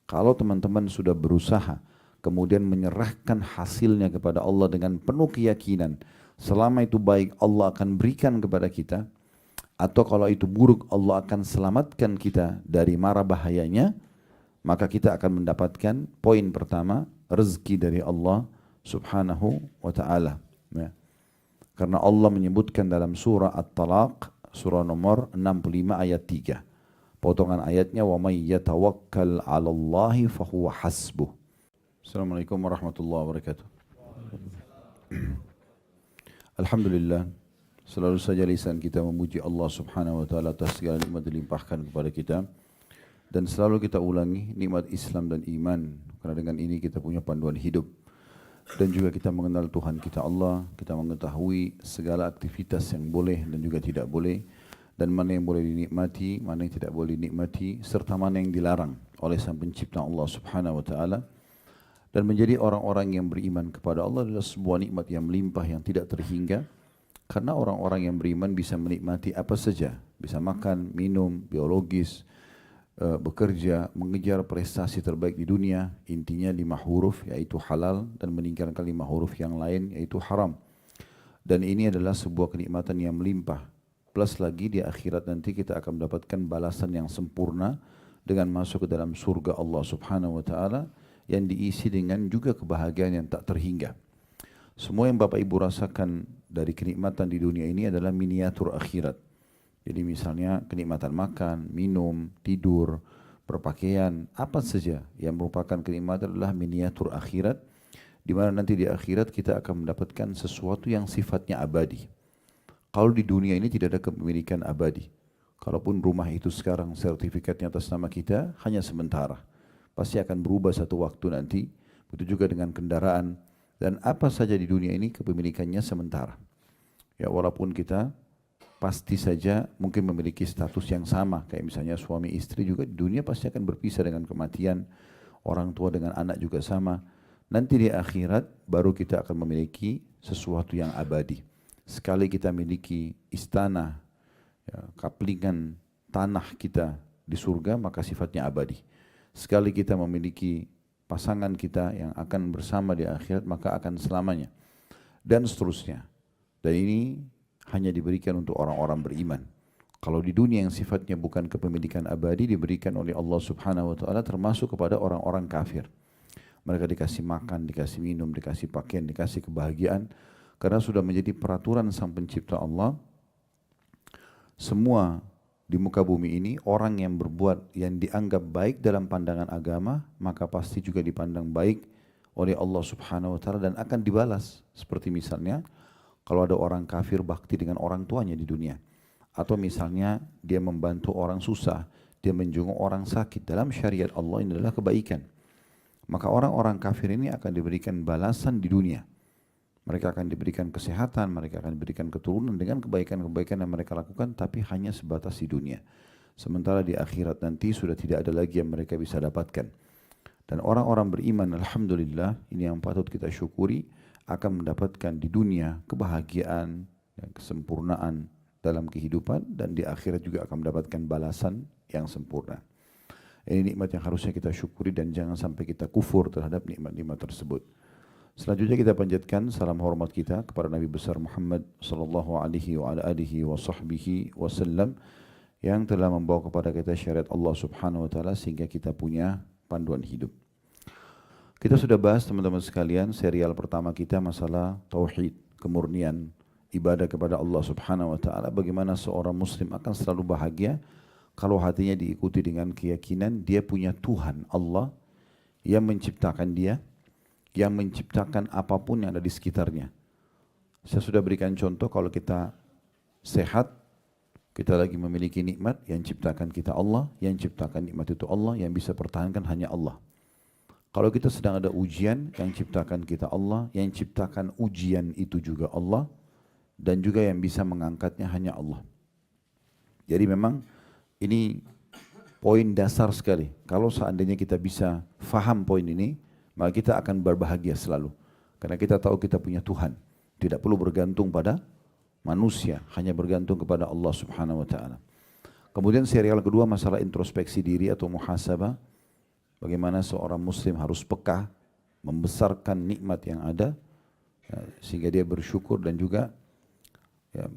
Kalau teman-teman sudah berusaha, kemudian menyerahkan hasilnya kepada Allah dengan penuh keyakinan, selama itu baik Allah akan berikan kepada kita, atau kalau itu buruk Allah akan selamatkan kita dari mara bahayanya, maka kita akan mendapatkan poin pertama, rezeki dari Allah subhanahu wa ta'ala. Ya. Karena Allah menyebutkan dalam surah At-Talaq, surah nomor 65 ayat 3. Potongan ayatnya, وَمَنْ يَتَوَكَّلْ عَلَى اللَّهِ فَهُوَ حَسْبُهُ. Assalamualaikum warahmatullahi wabarakatuh. Alhamdulillah, selalu saja lisan kita memuji Allah subhanahu wa ta'ala atas segala nikmat dilimpahkan kepada kita. Dan selalu kita ulangi nikmat Islam dan iman, karena dengan ini kita punya panduan hidup. Dan juga kita mengenal Tuhan kita Allah, kita mengetahui segala aktivitas yang boleh dan juga tidak boleh, dan mana yang boleh dinikmati, mana yang tidak boleh dinikmati, serta mana yang dilarang oleh Sang Pencipta Allah subhanahu wa ta'ala. Dan menjadi orang-orang yang beriman kepada Allah adalah sebuah nikmat yang melimpah, yang tidak terhingga. Karena orang-orang yang beriman bisa menikmati apa saja, bisa makan, minum, biologis, bekerja, mengejar prestasi terbaik di dunia, intinya 5 huruf yaitu halal, dan meninggalkan 5 huruf yang lain yaitu haram. Dan ini adalah sebuah kenikmatan yang melimpah. Plus lagi di akhirat nanti kita akan mendapatkan balasan yang sempurna dengan masuk ke dalam surga Allah subhanahu wa ta'ala, yang diisi dengan juga kebahagiaan yang tak terhingga. Semua yang Bapak Ibu rasakan dari kenikmatan di dunia ini adalah miniatur akhirat. Jadi misalnya kenikmatan makan, minum, tidur, berpakaian, apa saja yang merupakan kenikmatan adalah miniatur akhirat, di mana nanti di akhirat kita akan mendapatkan sesuatu yang sifatnya abadi. Kalau di dunia ini tidak ada kepemilikan abadi. Kalaupun rumah itu sekarang sertifikatnya atas nama kita, hanya sementara. Pasti akan berubah satu waktu nanti. Begitu juga dengan kendaraan. Dan apa saja di dunia ini kepemilikannya sementara. Ya, walaupun kita pasti saja mungkin memiliki status yang sama. Kayak misalnya suami istri juga di dunia pasti akan berpisah dengan kematian. Orang tua dengan anak juga sama. Nanti di akhirat baru kita akan memiliki sesuatu yang abadi. Sekali kita miliki istana, ya, kaplingan tanah kita di surga, maka sifatnya abadi. Sekali kita memiliki pasangan kita yang akan bersama di akhirat, maka akan selamanya. Dan seterusnya. Dan ini hanya diberikan untuk orang-orang beriman. Kalau di dunia yang sifatnya bukan kepemilikan abadi, diberikan oleh Allah subhanahu wa ta'ala termasuk kepada orang-orang kafir. Mereka dikasih makan, dikasih minum, dikasih pakaian, dikasih kebahagiaan. Karena sudah menjadi peraturan Sang Pencipta Allah, semua di muka bumi ini, orang yang berbuat yang dianggap baik dalam pandangan agama, maka pasti juga dipandang baik oleh Allah subhanahu wa ta'ala dan akan dibalas. Seperti misalnya, kalau ada orang kafir bakti dengan orang tuanya di dunia. Atau misalnya, dia membantu orang susah, dia menjenguk orang sakit. Dalam syariat Allah ini adalah kebaikan. Maka orang-orang kafir ini akan diberikan balasan di dunia. Mereka akan diberikan kesehatan, mereka akan diberikan keturunan dengan kebaikan-kebaikan yang mereka lakukan, tapi hanya sebatas di dunia. Sementara di akhirat nanti sudah tidak ada lagi yang mereka bisa dapatkan. Dan orang-orang beriman, alhamdulillah, ini yang patut kita syukuri, akan mendapatkan di dunia kebahagiaan, kesempurnaan dalam kehidupan, dan di akhirat juga akan mendapatkan balasan yang sempurna. Ini nikmat yang harusnya kita syukuri dan jangan sampai kita kufur terhadap nikmat-nikmat tersebut. Selanjutnya kita panjatkan salam hormat kita kepada Nabi besar Muhammad sallallahu alaihi wa ala alihi wa sahbihi wasallam yang telah membawa kepada kita syariat Allah subhanahu wa ta'ala sehingga kita punya panduan hidup. Kita sudah bahas teman-teman sekalian serial pertama kita masalah tauhid, kemurnian, ibadah kepada Allah subhanahu wa ta'ala. Bagaimana seorang muslim akan selalu bahagia kalau hatinya diikuti dengan keyakinan dia punya Tuhan Allah yang menciptakan dia, yang menciptakan apapun yang ada di sekitarnya. Saya sudah berikan contoh kalau kita sehat, kita lagi memiliki nikmat, yang ciptakan kita Allah, yang ciptakan nikmat itu Allah, yang bisa pertahankan hanya Allah. Kalau kita sedang ada ujian, yang ciptakan kita Allah, yang ciptakan ujian itu juga Allah, dan juga yang bisa mengangkatnya hanya Allah. Jadi memang ini poin dasar sekali. Kalau seandainya kita bisa faham poin ini, maka kita akan berbahagia selalu. Karena kita tahu kita punya Tuhan. Tidak perlu bergantung pada manusia, hanya bergantung kepada Allah subhanahu wa ta'ala. Kemudian serial kedua masalah introspeksi diri atau muhasabah. bagaimana seorang muslim harus peka, membesarkan nikmat yang ada, sehingga dia bersyukur dan juga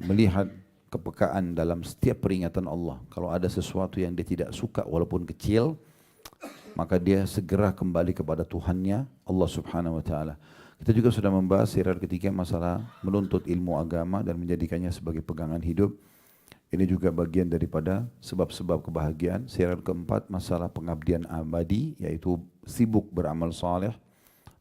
melihat kepekaan dalam setiap peringatan Allah. Kalau ada sesuatu yang dia tidak suka walaupun kecil, maka dia segera kembali kepada Tuhannya, Allah Subhanahu wa taala. Kita juga sudah membahas serial ketiga masalah menuntut ilmu agama dan menjadikannya sebagai pegangan hidup. Ini juga bagian daripada sebab-sebab kebahagiaan. Serial keempat masalah pengabdian abadi, yaitu sibuk beramal saleh,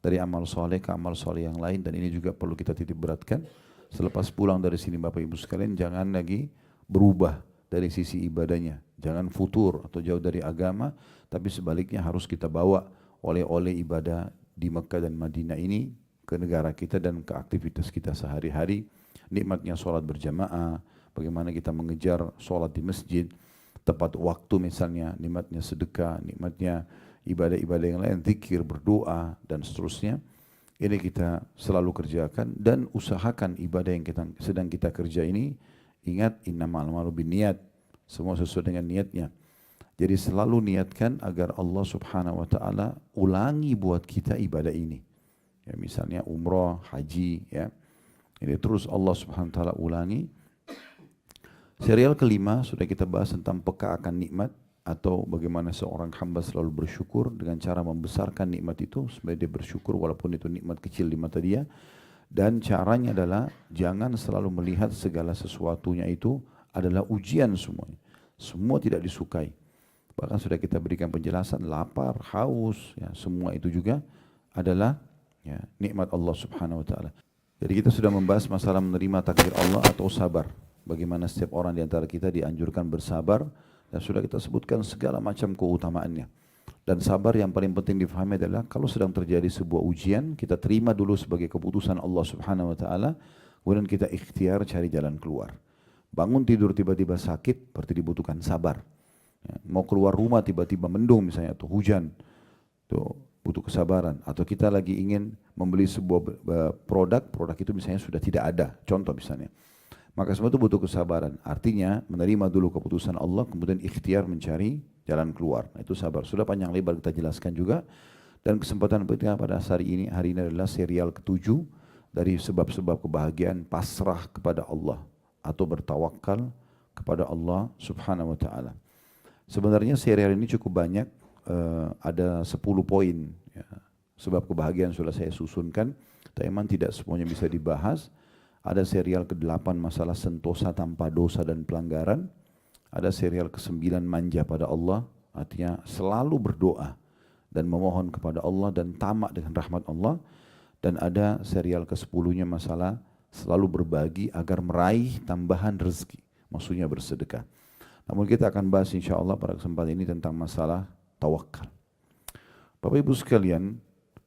dari amal soleh ke amal soleh yang lain. Dan ini juga perlu kita titik beratkan. Selepas pulang dari sini Bapak Ibu sekalian, jangan lagi berubah dari sisi ibadahnya. Jangan futur atau jauh dari agama, tapi sebaliknya harus kita bawa oleh-oleh ibadah di Mekah dan Madinah ini ke negara kita dan ke aktivitas kita sehari-hari. Nikmatnya sholat berjamaah, bagaimana kita mengejar sholat di masjid, tepat waktu misalnya, nikmatnya sedekah, nikmatnya ibadah-ibadah yang lain, zikir, berdoa, dan seterusnya. Ini kita selalu kerjakan dan usahakan ibadah yang sedang kita kerja ini. Ingat, innamal a'malu binniyat, semua sesuai dengan niatnya. Jadi selalu niatkan agar Allah Subhanahu wa taala ulangi buat kita ibadah ini. Ya, misalnya umrah, haji, ya. Ini terus Allah Subhanahu wa taala ulangi. Serial kelima sudah kita bahas tentang peka akan nikmat, atau bagaimana seorang hamba selalu bersyukur dengan cara membesarkan nikmat itu supaya dia bersyukur walaupun itu nikmat kecil di mata dia. Dan caranya adalah jangan selalu melihat segala sesuatunya itu adalah ujian semuanya. Semua tidak disukai. Bahkan sudah kita berikan penjelasan, lapar, haus, ya, semua itu juga adalah ya, nikmat Allah Subhanahu wa taala. Jadi kita sudah membahas masalah menerima takdir Allah atau sabar. Bagaimana setiap orang di antara kita dianjurkan bersabar, dan sudah kita sebutkan segala macam keutamaannya. Dan sabar yang paling penting difahami adalah kalau sedang terjadi sebuah ujian, kita terima dulu sebagai keputusan Allah Subhanahu wa taala, kemudian kita ikhtiar cari jalan keluar. Bangun tidur tiba-tiba sakit, berarti dibutuhkan sabar. Ya, mau keluar rumah tiba-tiba mendung misalnya atau hujan, tuh butuh kesabaran. Atau kita lagi ingin membeli sebuah produk itu misalnya sudah tidak ada, contoh misalnya. Maka semua itu butuh kesabaran. Artinya menerima dulu keputusan Allah, kemudian ikhtiar mencari jalan keluar. Nah, itu sabar. Sudah panjang lebar kita jelaskan juga. Dan kesempatan kita pada hari ini adalah serial ke-7 dari sebab-sebab kebahagiaan, pasrah kepada Allah atau bertawakal kepada Allah Subhanahu wa taala. Sebenarnya serial ini cukup banyak, ada 10 poin. Ya. Sebab kebahagiaan sudah saya susunkan, tapi memang tidak semuanya bisa dibahas. Ada serial ke-8 masalah sentosa tanpa dosa dan pelanggaran. Ada serial ke-9 manja pada Allah, artinya selalu berdoa dan memohon kepada Allah dan tamak dengan rahmat Allah. Dan ada serial ke-10-nya masalah selalu berbagi agar meraih tambahan rezeki, maksudnya bersedekah. Namun kita akan bahas insyaAllah pada kesempatan ini tentang masalah tawakal. Bapak Ibu sekalian,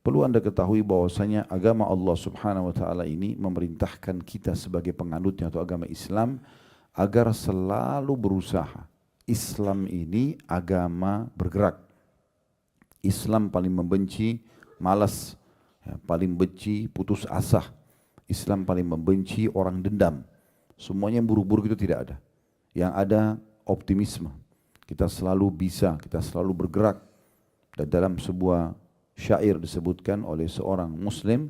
perlu Anda ketahui bahwasanya agama Allah Subhanahu wa taala ini memerintahkan kita sebagai penganutnya atau agama Islam agar selalu berusaha. Islam ini agama bergerak. Islam paling membenci malas, ya, paling benci putus asa. Islam paling membenci orang dendam. Semuanya yang buruk-buruk itu tidak ada. Yang ada optimisme. Kita selalu bisa, kita selalu bergerak. Dan dalam sebuah syair disebutkan oleh seorang muslim,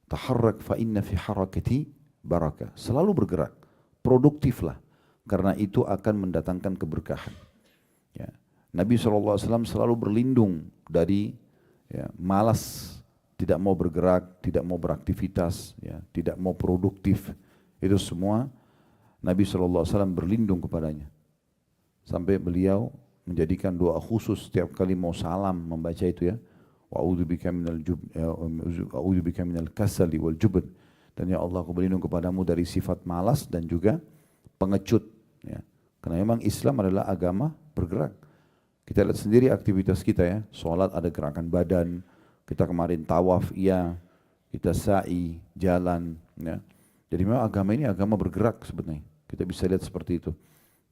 taharrak fa inna fi harakati barakah. Selalu bergerak, produktiflah, karena itu akan mendatangkan keberkahan. Ya. Nabi SAW selalu berlindung dari malas, tidak mau bergerak, tidak mau beraktivitas, ya, tidak mau produktif. Itu semua Nabi SAW berlindung kepadanya. Sampai beliau menjadikan doa khusus setiap kali mau salam membaca itu, ya. Wa'udzubika minal kasali wal jubn. Dan ya Allah, aku berlindung kepadamu dari sifat malas dan juga pengecut. Ya. Karena memang Islam adalah agama bergerak. Kita lihat sendiri aktivitas kita, ya. Sholat ada gerakan badan. Kita kemarin tawaf, iya. Kita sa'i, jalan. Ya. Jadi memang agama ini agama bergerak sebenarnya. Kita bisa lihat seperti itu.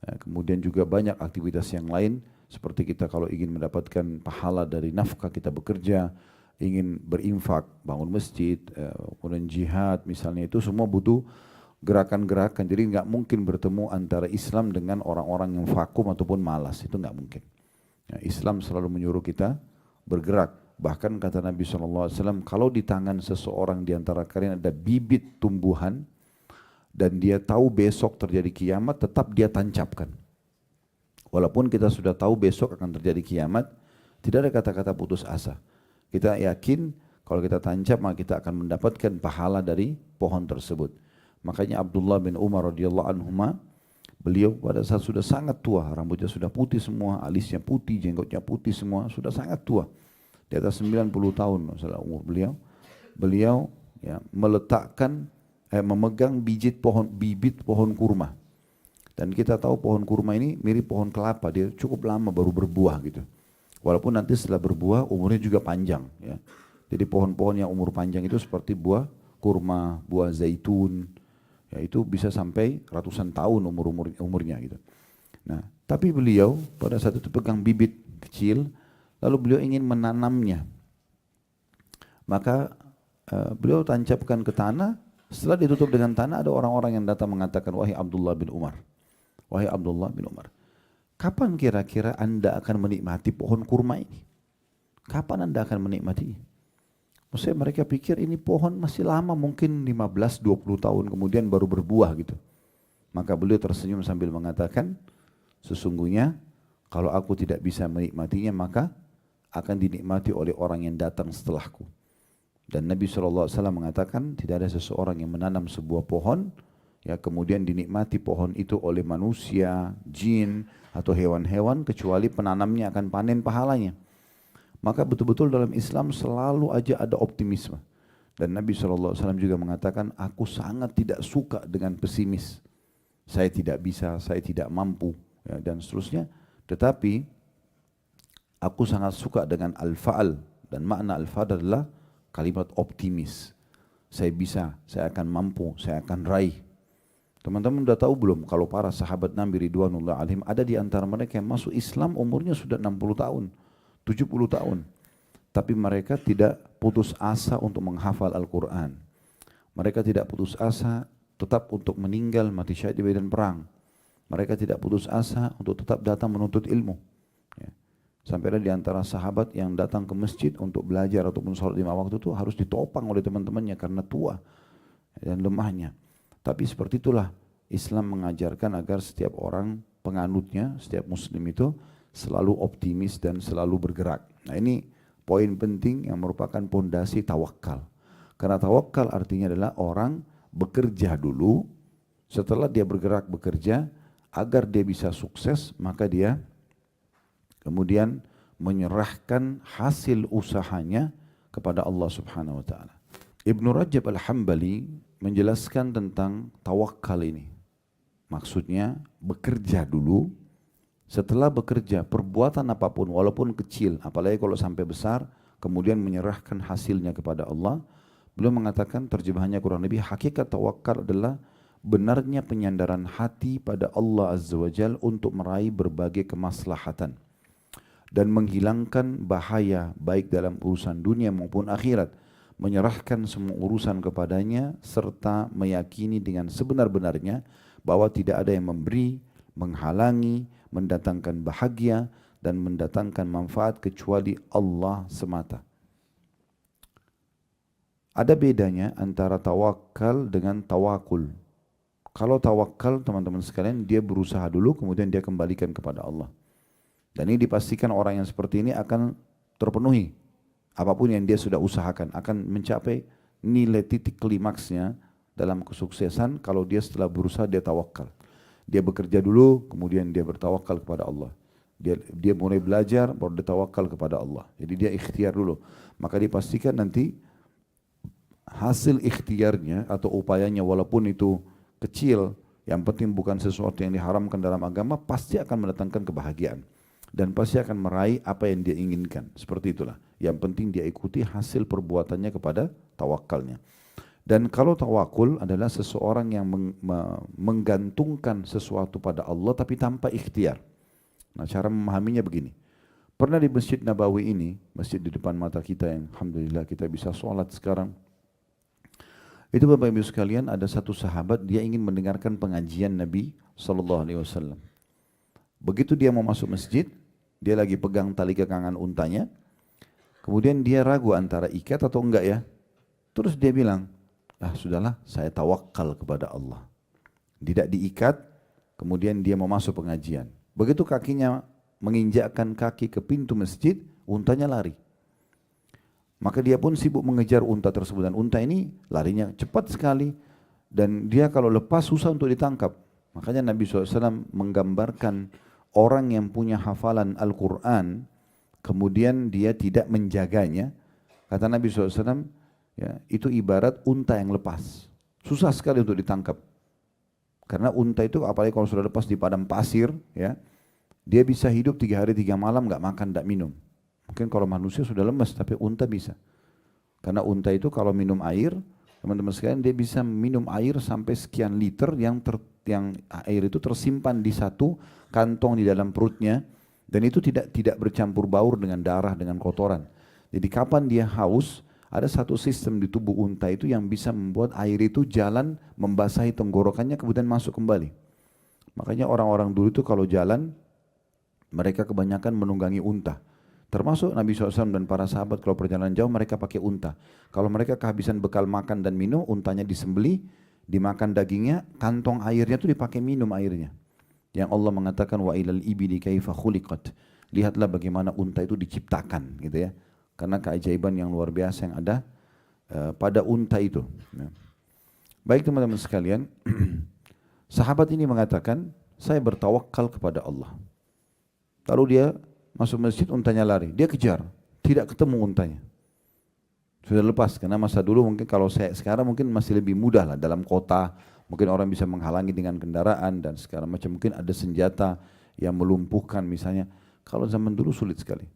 Ya, kemudian juga banyak aktivitas yang lain. Seperti kita kalau ingin mendapatkan pahala dari nafkah kita bekerja, ingin berinfak, bangun masjid, kemudian jihad misalnya, itu semua butuh gerakan-gerakan. Jadi nggak mungkin bertemu antara Islam dengan orang-orang yang vakum ataupun malas, itu nggak mungkin. Ya, Islam selalu menyuruh kita bergerak. Bahkan kata Nabi SAW, kalau di tangan seseorang di antara kalian ada bibit tumbuhan, dan dia tahu besok terjadi kiamat, tetap dia tancapkan. Walaupun kita sudah tahu besok akan terjadi kiamat, tidak ada kata-kata putus asa. Kita yakin kalau kita tancap maka kita akan mendapatkan pahala dari pohon tersebut. Makanya Abdullah bin Umar radhiyallahu anhuma, beliau pada saat sudah sangat tua, rambutnya sudah putih semua, alisnya putih, jenggotnya putih semua, sudah sangat tua. Di atas 90 tahun masalah umur beliau. Beliau ya, memegang bibit pohon kurma. Dan kita tahu pohon kurma ini mirip pohon kelapa, dia cukup lama baru berbuah gitu. Walaupun nanti setelah berbuah umurnya juga panjang ya. Jadi pohon-pohon yang umur panjang itu seperti buah kurma, buah zaitun, ya itu bisa sampai ratusan tahun umurnya gitu. Nah, tapi beliau pada saat itu pegang bibit kecil, lalu beliau ingin menanamnya. Maka beliau tancapkan ke tanah. Setelah ditutup dengan tanah, ada orang-orang yang datang mengatakan, wahai Abdullah bin Umar, wahai Abdullah bin Umar, kapan kira-kira Anda akan menikmati pohon kurma ini? Kapan Anda akan menikmati? Maksudnya mereka pikir ini pohon masih lama, mungkin 15-20 tahun kemudian baru berbuah gitu. Maka beliau tersenyum sambil mengatakan, sesungguhnya kalau aku tidak bisa menikmatinya maka akan dinikmati oleh orang yang datang setelahku. Dan Nabi SAW mengatakan tidak ada seseorang yang menanam sebuah pohon, ya kemudian dinikmati pohon itu oleh manusia, jin atau hewan-hewan kecuali penanamnya akan panen pahalanya. Maka betul-betul dalam Islam selalu aja ada optimisme. Dan Nabi SAW juga mengatakan, aku sangat tidak suka dengan pesimis. Saya tidak bisa, saya tidak mampu, ya, dan seterusnya. Tetapi aku sangat suka dengan al-fa'al. Dan makna al-fa'al adalah kalimat optimis. Saya bisa, saya akan mampu, saya akan raih. Teman-teman sudah tahu belum kalau para sahabat Nabi Ridwanullah alaihim ada di antara mereka yang masuk Islam umurnya sudah 60 tahun, 70 tahun. Tapi mereka tidak putus asa untuk menghafal Al-Quran. Mereka tidak putus asa tetap untuk meninggal mati syahid di medan perang. Mereka tidak putus asa untuk tetap datang menuntut ilmu. Ya. Sampai ada di antara sahabat yang datang ke masjid untuk belajar ataupun sholat 5 waktu itu harus ditopang oleh teman-temannya karena tua dan lemahnya. Tapi seperti itulah Islam mengajarkan agar setiap orang penganutnya, setiap muslim itu selalu optimis dan selalu bergerak. Nah ini poin penting yang merupakan pondasi tawakal. Karena tawakal artinya adalah orang bekerja dulu, setelah dia bergerak bekerja, agar dia bisa sukses, maka dia kemudian menyerahkan hasil usahanya kepada Allah Subhanahu wa taala. Ibnu Rajab Al-Hambali menjelaskan tentang tawakal ini. Maksudnya bekerja dulu, setelah bekerja perbuatan apapun walaupun kecil, apalagi kalau sampai besar, kemudian menyerahkan hasilnya kepada Allah. Beliau mengatakan terjemahannya kurang lebih, hakikat tawakal adalah benarnya penyandaran hati pada Allah Azza wa Jalla untuk meraih berbagai kemaslahatan dan menghilangkan bahaya baik dalam urusan dunia maupun akhirat, menyerahkan semua urusan kepadanya serta meyakini dengan sebenar-benarnya bahwa tidak ada yang memberi, menghalangi, mendatangkan bahagia dan mendatangkan manfaat kecuali Allah semata. Ada bedanya antara tawakal dengan tawakul. Kalau tawakal teman-teman sekalian, dia berusaha dulu kemudian dia kembalikan kepada Allah. Dan ini dipastikan orang yang seperti ini akan terpenuhi. Apapun yang dia sudah usahakan akan mencapai nilai titik klimaksnya dalam kesuksesan kalau dia setelah berusaha dia tawakal. Dia bekerja dulu kemudian dia bertawakal kepada Allah. Dia mulai belajar baru dia tawakal kepada Allah. Jadi dia ikhtiar dulu. Maka dipastikan nanti hasil ikhtiarnya atau upayanya walaupun itu kecil, yang penting bukan sesuatu yang diharamkan dalam agama, pasti akan mendatangkan kebahagiaan. Dan pasti akan meraih apa yang dia inginkan. Seperti itulah. Yang penting dia ikuti hasil perbuatannya kepada tawakalnya. Dan kalau tawakul adalah seseorang yang menggantungkan sesuatu pada Allah tapi tanpa ikhtiar. Nah cara memahaminya begini. Pernah di Masjid Nabawi ini, masjid di depan mata kita yang alhamdulillah kita bisa sholat sekarang. Itu Bapak Ibu sekalian, ada satu sahabat dia ingin mendengarkan pengajian Nabi SAW. Begitu dia mau masuk masjid, dia lagi pegang tali kekangan untanya. Kemudian dia ragu antara ikat atau enggak ya. Terus dia bilang, ah sudahlah saya tawakal kepada Allah. Tidak diikat, kemudian dia mau masuk pengajian. Begitu kakinya menginjakkan kaki ke pintu masjid, untanya lari. Maka dia pun sibuk mengejar unta tersebut. Dan unta ini larinya cepat sekali. Dan dia kalau lepas susah untuk ditangkap. Makanya Nabi SAW menggambarkan orang yang punya hafalan Al-Quran, kemudian dia tidak menjaganya. Kata Nabi SAW, ya, itu ibarat unta yang lepas. Susah sekali untuk ditangkap. Karena unta itu apalagi kalau sudah lepas di padang pasir, ya, dia bisa hidup 3 hari 3 malam nggak makan, nggak minum. Mungkin kalau manusia sudah lemas, tapi unta bisa. Karena unta itu kalau minum air, teman-teman sekalian, dia bisa minum air sampai sekian liter yang air itu tersimpan di satu kantong di dalam perutnya, dan itu tidak bercampur baur dengan darah, dengan kotoran. Jadi kapan dia haus, ada satu sistem di tubuh unta itu yang bisa membuat air itu jalan membasahi tenggorokannya kemudian masuk kembali. Makanya orang-orang dulu itu kalau jalan, mereka kebanyakan menunggangi unta. Termasuk Nabi SAW dan para sahabat kalau perjalanan jauh mereka pakai unta. Kalau mereka kehabisan bekal makan dan minum, untanya disembeli, dimakan dagingnya, kantong airnya itu dipakai minum airnya. Yang Allah mengatakan wa ilal ibili kaifa khuliqat. Lihatlah bagaimana unta itu diciptakan, gitu ya. Karena keajaiban yang luar biasa yang ada pada unta itu. Ya. Baik teman-teman sekalian, sahabat ini mengatakan, saya bertawakal kepada Allah. Lalu dia masuk masjid, untanya lari. Dia kejar, tidak ketemu untanya. Sudah lepas, karena masa dulu mungkin kalau saya sekarang mungkin masih lebih mudah lah dalam kota. Mungkin orang bisa menghalangi dengan kendaraan dan segala macam. Mungkin ada senjata yang melumpuhkan misalnya. Kalau zaman dulu sulit sekali.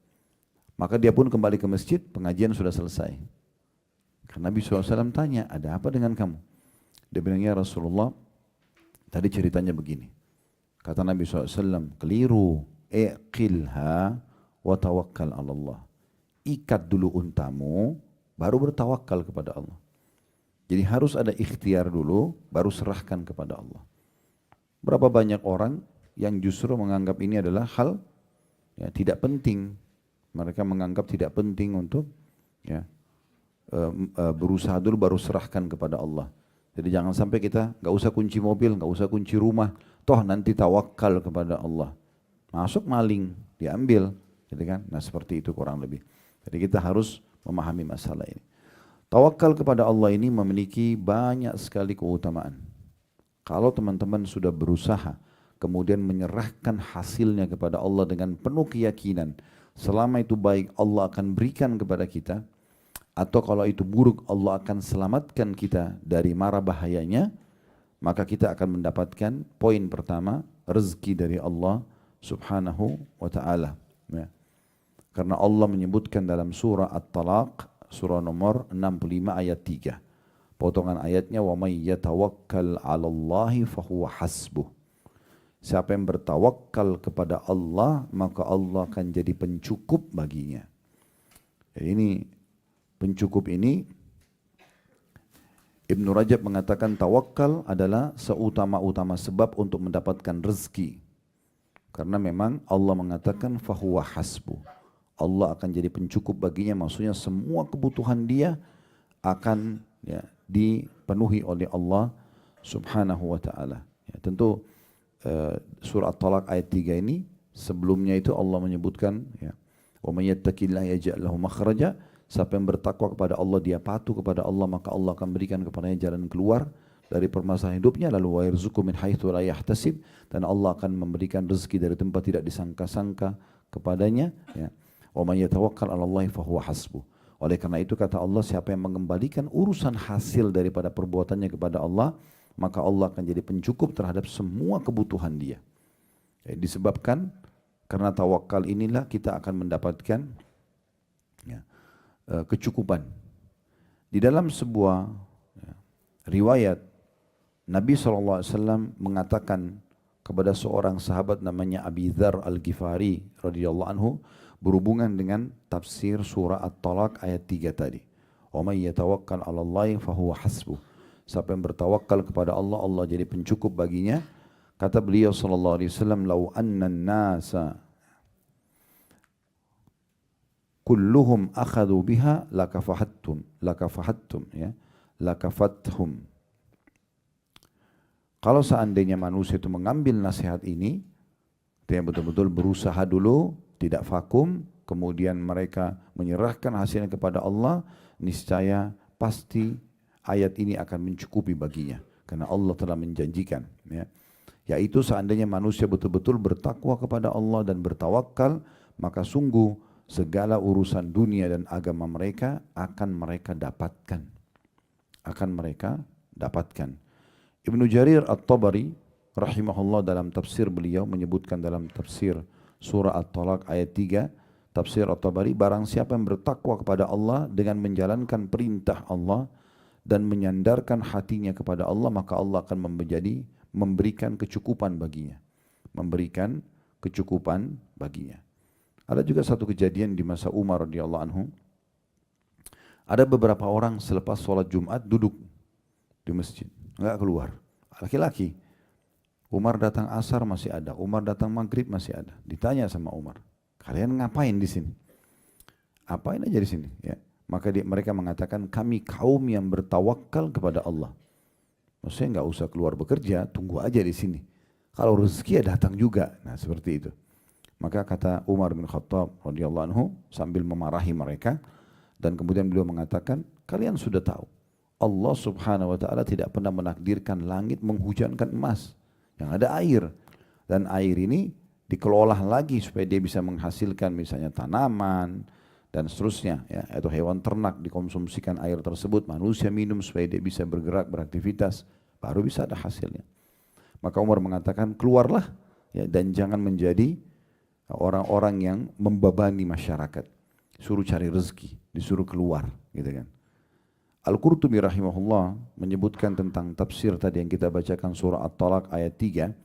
Maka dia pun kembali ke masjid, pengajian sudah selesai. Karena Nabi SAW tanya, ada apa dengan kamu? Dia bilang, ya Rasulullah, tadi ceritanya begini. Kata Nabi SAW, keliru. Iqilha wa tawakkal ala Allah. Ikat dulu untamu, baru bertawakal kepada Allah. Jadi harus ada ikhtiar dulu, baru serahkan kepada Allah. Berapa banyak orang yang justru menganggap ini adalah hal ya, tidak penting. Mereka menganggap tidak penting untuk ya, berusaha dulu baru serahkan kepada Allah. Jadi jangan sampai kita nggak usah kunci mobil, nggak usah kunci rumah, toh nanti tawakal kepada Allah. Masuk maling, diambil, gitu kan? Nah seperti itu kurang lebih. Jadi kita harus memahami masalah ini. Tawakal kepada Allah ini memiliki banyak sekali keutamaan. Kalau teman-teman sudah berusaha, kemudian menyerahkan hasilnya kepada Allah dengan penuh keyakinan, selama itu baik Allah akan berikan kepada kita, atau kalau itu buruk Allah akan selamatkan kita dari mara bahayanya, maka kita akan mendapatkan poin pertama, rezeki dari Allah Subhanahu wa ta'ala. Ya. Karena Allah menyebutkan dalam surah At-Talaq, surah nomor 65 ayat 3. Potongan ayatnya, wa may yatawakkal 'alallahi fahuwa hasbuh. Siapa yang bertawakal kepada Allah, maka Allah akan jadi pencukup baginya. Jadi ini pencukup ini Ibnu Rajab mengatakan tawakal adalah seutama-utama sebab untuk mendapatkan rezeki. Karena memang Allah mengatakan fahuwa hasbu. Allah akan jadi pencukup baginya, maksudnya semua kebutuhan dia akan ya, dipenuhi oleh Allah Subhanahu wa ta'ala. Ya, tentu surah At-Talaq ayat 3 ini sebelumnya itu Allah menyebutkan ya, wa may yattaqillaha yaj'al lahu makhraja. Siapa yang bertakwa kepada Allah, dia patuh kepada Allah, maka Allah akan berikan kepadanya jalan keluar dari permasalahan hidupnya. Lalu wa yarzuqhu min haitsu la yahtasib, dan Allah akan memberikan rezeki dari tempat tidak disangka-sangka kepadanya. Ya. Wa may yatawakkal 'alallahi fahuwa hasbuh. Oleh karena itu kata Allah, siapa yang mengembalikan urusan hasil daripada perbuatannya kepada Allah, maka Allah akan jadi pencukup terhadap semua kebutuhan dia. Ya, disebabkan karena tawakal inilah kita akan mendapatkan ya, kecukupan. Di dalam sebuah ya, riwayat, Nabi SAW mengatakan kepada seorang sahabat namanya Abi Dzar Al-Ghifari radhiyallahu anhu, berhubungan dengan tafsir surah At-Talaq ayat 3 tadi. Wa may yatawakkal 'alallahi fahuwa hasbuh. Siapa yang bertawakal kepada Allah, Allah jadi pencukup baginya. Kata beliau sallallahu alaihi wasallam, "Lau anna an-nasa kulluhum akhadhu biha lakafahattum ya, lakafathum. Kalau seandainya manusia itu mengambil nasihat ini, dia betul-betul berusaha dulu, tidak vakum, kemudian mereka menyerahkan hasilnya kepada Allah, niscaya pasti ayat ini akan mencukupi baginya. Karena Allah telah menjanjikan. Ya. Yaitu seandainya manusia betul-betul bertakwa kepada Allah dan bertawakal, maka sungguh segala urusan dunia dan agama mereka akan mereka dapatkan. Akan mereka dapatkan. Ibnu Jarir At-Tabari rahimahullah dalam tafsir beliau menyebutkan dalam tafsir surah At-Talaq ayat 3, tafsir At-Tabari, barang siapa yang bertakwa kepada Allah dengan menjalankan perintah Allah dan menyandarkan hatinya kepada Allah, maka Allah akan memberikan kecukupan baginya. Memberikan kecukupan baginya. Ada juga satu kejadian di masa Umar radhiyallahu anhu. Ada beberapa orang selepas sholat Jumat duduk di masjid, enggak keluar. Laki-laki. Umar datang asar masih ada, Umar datang maghrib masih ada. Ditanya sama Umar, kalian ngapain di sini? Apain aja di sini? Ya. Maka mereka mengatakan, kami kaum yang bertawakal kepada Allah. Maksudnya nggak usah keluar bekerja, tunggu aja di sini. Kalau rezeki ya datang juga. Nah seperti itu. Maka kata Umar bin Khattab radhiyallahu anhu sambil memarahi mereka, dan kemudian beliau mengatakan, kalian sudah tahu, Allah subhanahu wa ta'ala tidak pernah menakdirkan langit menghujankan emas. Yang ada air. Dan air ini dikelola lagi supaya dia bisa menghasilkan misalnya tanaman dan seterusnya. Ya, atau hewan ternak dikonsumsikan air tersebut. Manusia minum supaya dia bisa bergerak, beraktivitas. Baru bisa ada hasilnya. Maka Umar mengatakan, keluarlah ya, dan jangan menjadi orang-orang yang membebani masyarakat. Suruh cari rezeki, disuruh keluar. Gitu kan. Al-Qurtubi rahimahullah menyebutkan tentang tafsir tadi yang kita bacakan surah At-Talaq ayat 3.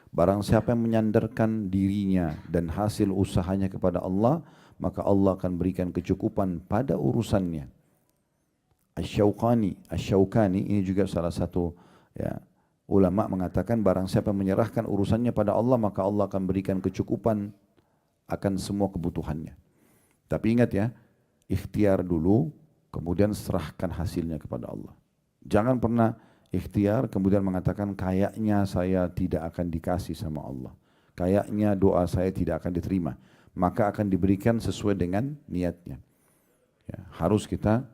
Barang siapa yang menyandarkan dirinya dan hasil usahanya kepada Allah, maka Allah akan berikan kecukupan pada urusannya. Asy-Syaukani ini juga salah satu ya, ulama mengatakan barang siapa yang menyerahkan urusannya pada Allah, maka Allah akan berikan kecukupan akan semua kebutuhannya. Tapi ingat ya, ikhtiar dulu, kemudian serahkan hasilnya kepada Allah. Jangan pernah ikhtiar kemudian mengatakan kayaknya saya tidak akan dikasih sama Allah. Kayaknya doa saya tidak akan diterima. Maka akan diberikan sesuai dengan niatnya. Ya, harus kita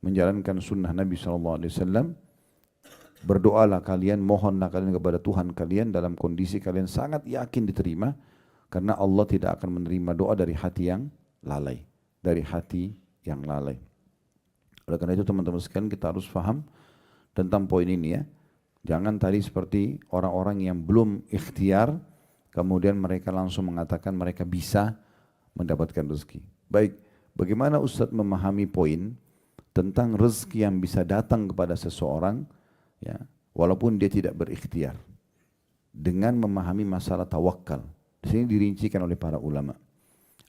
menjalankan sunnah Nabi SAW. Berdoalah kalian, mohonlah kalian kepada Tuhan kalian dalam kondisi kalian sangat yakin diterima. Karena Allah tidak akan menerima doa dari hati yang lalai. Dari hati yang lalai. Oleh karena itu teman-teman sekalian kita harus paham tentang poin ini ya. Jangan tadi seperti orang-orang yang belum ikhtiar, kemudian mereka langsung mengatakan mereka bisa mendapatkan rezeki. Baik, bagaimana Ustadz memahami poin tentang rezeki yang bisa datang kepada seseorang, ya, walaupun dia tidak berikhtiar. Dengan memahami masalah tawakal. Di sini dirincikan oleh para ulama.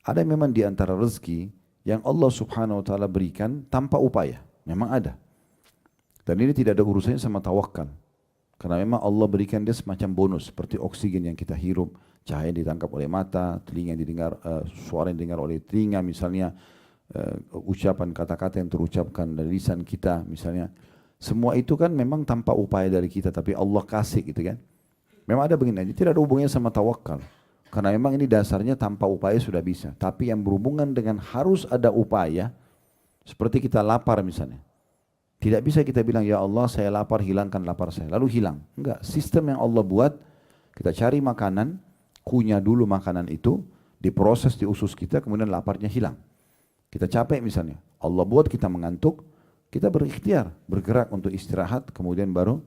Ada memang di antara rezeki yang Allah subhanahu wa ta'ala berikan tanpa upaya. Memang ada. Dan ini tidak ada urusannya sama tawakal. Karena memang Allah berikan dia semacam bonus. Seperti oksigen yang kita hirup, cahaya yang ditangkap oleh mata, telinga yang didengar, suara yang didengar oleh telinga misalnya, ucapan kata-kata yang terucapkan dari lisan kita misalnya. Semua itu kan memang tanpa upaya dari kita, tapi Allah kasih gitu kan. Memang ada begini aja, tidak ada hubungannya sama tawakal. Karena memang ini dasarnya tanpa upaya sudah bisa. Tapi yang berhubungan dengan harus ada upaya, seperti kita lapar misalnya. Tidak bisa kita bilang, ya Allah saya lapar, hilangkan lapar saya. Lalu hilang. Enggak, sistem yang Allah buat, kita cari makanan, kunyah dulu makanan itu, diproses di usus kita, kemudian laparnya hilang. Kita capek misalnya, Allah buat kita mengantuk, kita berikhtiar, bergerak untuk istirahat, kemudian baru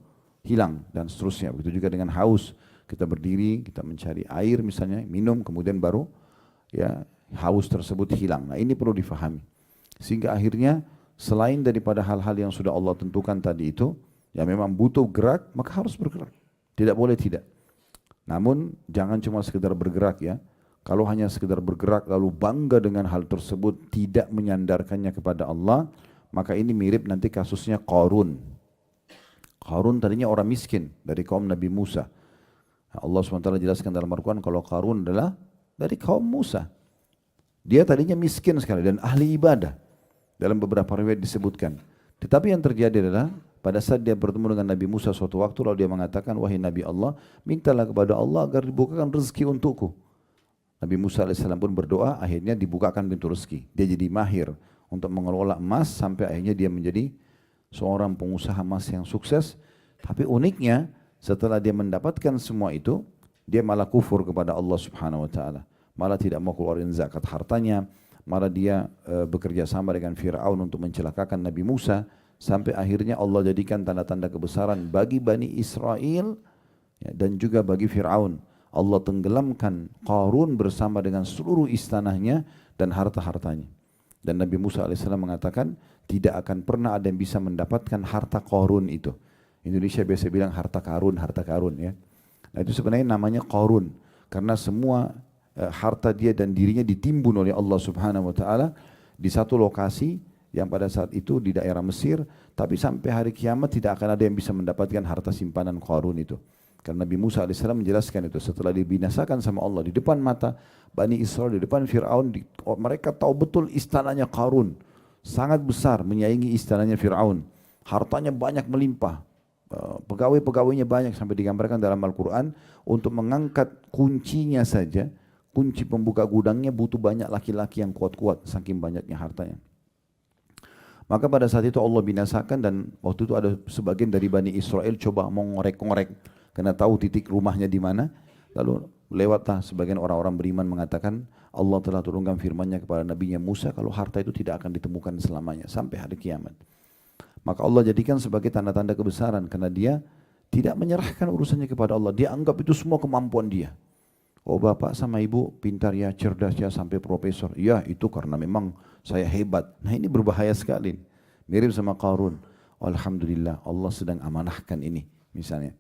hilang dan seterusnya. Begitu juga dengan haus. Kita berdiri, kita mencari air misalnya, minum, kemudian baru ya haus tersebut hilang. Nah ini perlu difahami. Sehingga akhirnya selain daripada hal-hal yang sudah Allah tentukan tadi itu, ya memang butuh gerak, maka harus bergerak. Tidak boleh tidak. Namun jangan cuma sekedar bergerak ya. Kalau hanya sekedar bergerak lalu bangga dengan hal tersebut, tidak menyandarkannya kepada Allah, maka ini mirip nanti kasusnya Qarun. Qarun tadinya orang miskin dari kaum Nabi Musa. Allah SWT jelaskan dalam Al-Quran kalau Qarun adalah dari kaum Musa. Dia tadinya miskin sekali dan ahli ibadah. Dalam beberapa riwayat disebutkan. Tetapi yang terjadi adalah pada saat dia bertemu dengan Nabi Musa suatu waktu, lalu dia mengatakan, wahai Nabi Allah, mintalah kepada Allah agar dibukakan rezeki untukku. Nabi Musa alaihissalam pun berdoa, akhirnya dibukakan pintu rezeki. Dia jadi mahir untuk mengelola emas sampai akhirnya dia menjadi seorang pengusaha emas yang sukses. Tapi uniknya setelah dia mendapatkan semua itu, dia malah kufur kepada Allah Subhanahu wa taala. Malah tidak mau keluarin zakat hartanya, malah dia bekerja sama dengan Fir'aun untuk mencelakakan Nabi Musa, sampai akhirnya Allah jadikan tanda-tanda kebesaran bagi Bani Israel ya, dan juga bagi Fir'aun. Allah tenggelamkan Qarun bersama dengan seluruh istananya dan harta-hartanya. Dan Nabi Musa alaihissalam mengatakan tidak akan pernah ada yang bisa mendapatkan harta Qarun itu. Indonesia biasa bilang harta karun ya. Nah itu sebenarnya namanya Qarun karena semua harta dia dan dirinya ditimbun oleh Allah Subhanahu wa taala di satu lokasi yang pada saat itu di daerah Mesir, tapi sampai hari kiamat tidak akan ada yang bisa mendapatkan harta simpanan Qarun itu. Karena Nabi Musa alaihissalam menjelaskan itu setelah dibinasakan sama Allah di depan mata Bani Israel, di depan Fir'aun, mereka tahu betul istananya Qarun sangat besar, menyaingi istananya Fir'aun, hartanya banyak melimpah, pegawai-pegawainya banyak sampai digambarkan dalam Al-Quran untuk mengangkat kuncinya saja. Kunci pembuka gudangnya butuh banyak laki-laki yang kuat-kuat saking banyaknya hartanya. Maka pada saat itu Allah binasakan dan waktu itu ada sebagian dari Bani Israel coba mau ngorek-ngorek karena tahu titik rumahnya di mana. Lalu lewatlah sebagian orang-orang beriman mengatakan Allah telah turunkan firman-Nya kepada Nabi-Nya Musa kalau harta itu tidak akan ditemukan selamanya sampai hari kiamat. Maka Allah jadikan sebagai tanda-tanda kebesaran karena dia tidak menyerahkan urusannya kepada Allah. Dia anggap itu semua kemampuan dia. Oh bapak sama ibu pintar ya, cerdas ya sampai profesor. Ya itu karena memang saya hebat. Nah ini berbahaya sekali. Mirip sama Qarun. Alhamdulillah Allah sedang amanahkan ini misalnya.